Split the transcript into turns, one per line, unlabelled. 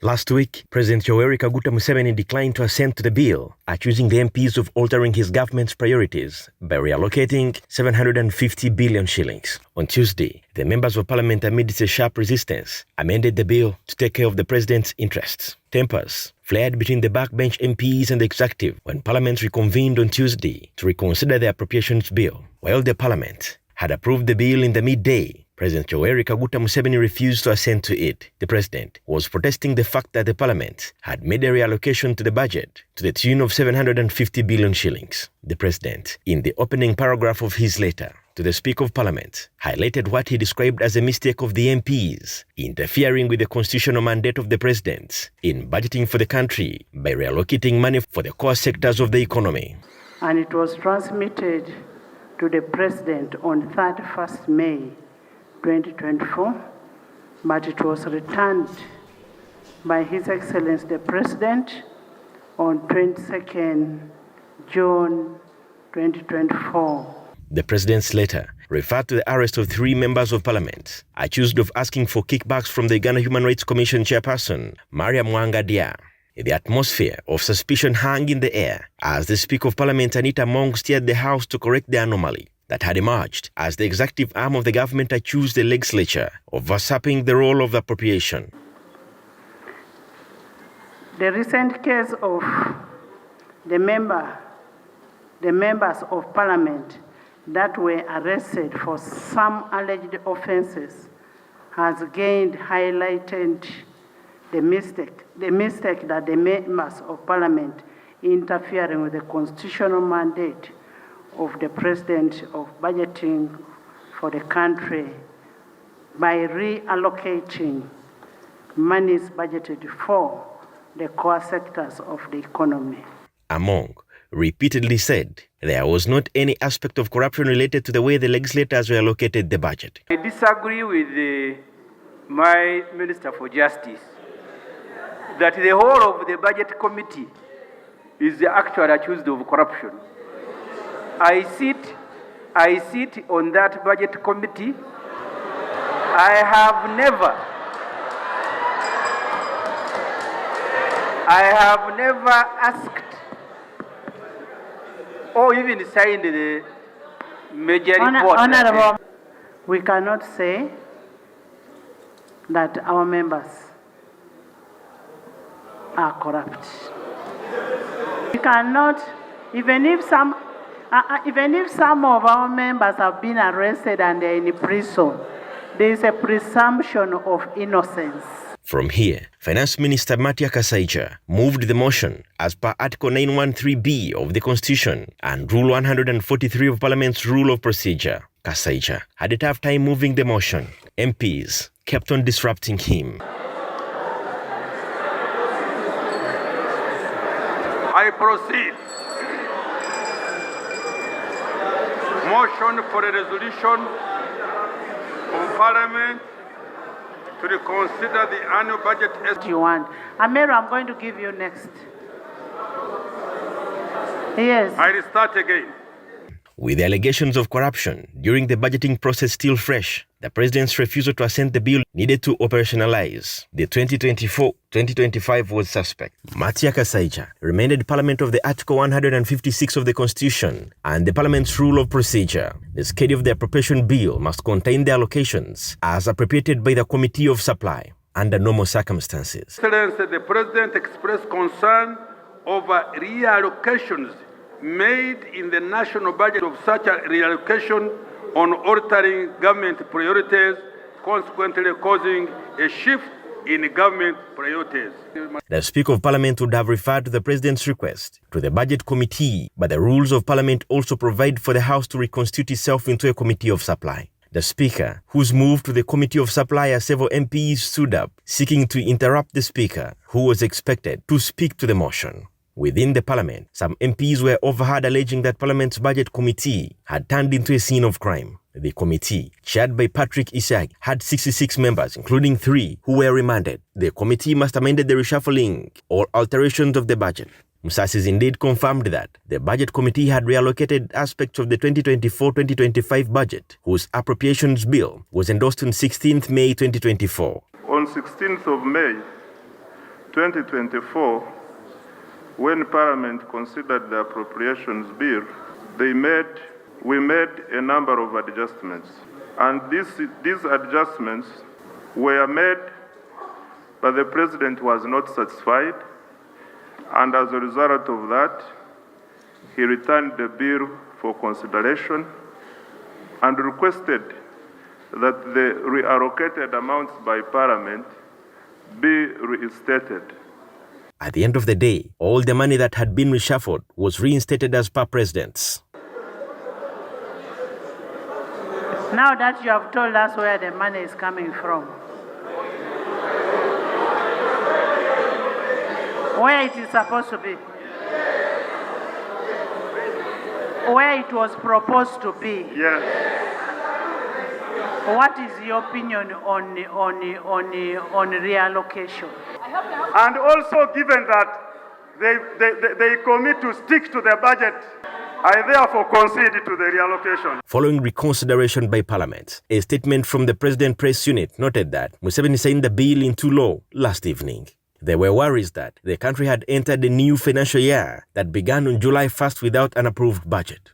Last week, President Museveni declined to assent to the bill, accusing the MPs of altering his government's priorities by reallocating 750 billion shillings. On Tuesday, the members of parliament, amidst a sharp resistance, amended the bill to take care of the president's interests. Tempers flared between the backbench MPs and the executive when parliament reconvened on Tuesday to reconsider the appropriations bill. While the parliament had approved the bill in the midday, President Museveni refused to assent to it. The president was protesting the fact that the parliament had made a reallocation to the budget to the tune of 750 billion shillings. The president, in the opening paragraph of his letter to the Speaker of Parliament, highlighted what he described as a mistake of the MPs interfering with the constitutional mandate of the president in budgeting for the country by reallocating money for the core sectors of the economy.
And it was transmitted to the president on 31st May 2024, but it was returned by His Excellency the President on 22nd June 2024.
The president's letter referred to the arrest of 3 members of parliament accused of asking for kickbacks from the Uganda Human Rights Commission chairperson, Maria Mwangadia. The atmosphere of suspicion hung in the air as the Speaker of Parliament, Anita Mong, steered the House to correct the anomaly that had emerged as the executive arm of the government accused the legislature of usurping the role of appropriation.
The recent case of the members of parliament that were arrested for some alleged offences has again highlighted the mistake that the members of parliament interfering with the constitutional mandate of the president of budgeting for the country by reallocating monies budgeted for the core sectors of the economy.
Among repeatedly said there was not any aspect of corruption related to the way the legislators reallocated the budget.
I disagree with my Minister for Justice that the whole of the budget committee is actually accused of corruption. I sit on that budget committee. I have never asked or even signed the major report.
Honorable, we cannot say that our members are corrupt. We cannot, even if some of our members have been arrested and they're in prison, there is a presumption of innocence.
From here, Finance Minister Matia Kasaija moved the motion as per Article 913B of the Constitution and Rule 143 of Parliament's Rule of Procedure. Kasaija had a tough time moving the motion. MPs kept on disrupting him.
I proceed. Motion for a resolution of Parliament to reconsider the annual budget.
You want? Amero, I'm going to give you next. Yes.
I restart again.
With the allegations of corruption during the budgeting process still fresh, the president's refusal to assent the bill needed to operationalize. The 2024-2025 was suspect. Matia Kasaija reminded Parliament of the Article 156 of the Constitution and the Parliament's Rule of Procedure. The schedule of the Appropriation Bill must contain the allocations as appropriated by the Committee of Supply under normal circumstances.
Excellency, the President expressed concern over reallocations made in the national budget of such a reallocation on altering government priorities, consequently causing a shift in government priorities.
The Speaker of Parliament would have referred to the President's request to the Budget Committee, but the rules of Parliament also provide for the House to reconstitute itself into a Committee of Supply. The Speaker, whose move to the Committee of Supply as several MPs stood up, seeking to interrupt the Speaker, who was expected to speak to the motion. Within the Parliament, some MPs were overheard alleging that Parliament's Budget Committee had turned into a scene of crime. The committee, chaired by Patrick Isaac, had 66 members, including 3 who were remanded. The committee must amend the reshuffling or alterations of the budget. Musasi's indeed confirmed that the Budget Committee had reallocated aspects of the 2024-2025 budget, whose appropriations bill was endorsed on 16th May 2024.
On 16th of May
2024, when Parliament considered the Appropriations Bill, we made a number of adjustments. And these adjustments were made, but the President was not satisfied. And as a result of that, he returned the bill for consideration and requested that the reallocated amounts by Parliament be reinstated.
At the end of the day, all the money that had been reshuffled was reinstated as per President's.
Now that you have told us where the money is coming from, where it is supposed to be, where it was proposed to be.
Yes.
What is your opinion on reallocation?
And also, given that they commit to stick to the budget, I therefore concede to the reallocation.
Following reconsideration by Parliament, a statement from the President Press Unit noted that Museveni signed the bill into law last evening. There were worries that the country had entered a new financial year that began on July 1st without an approved budget.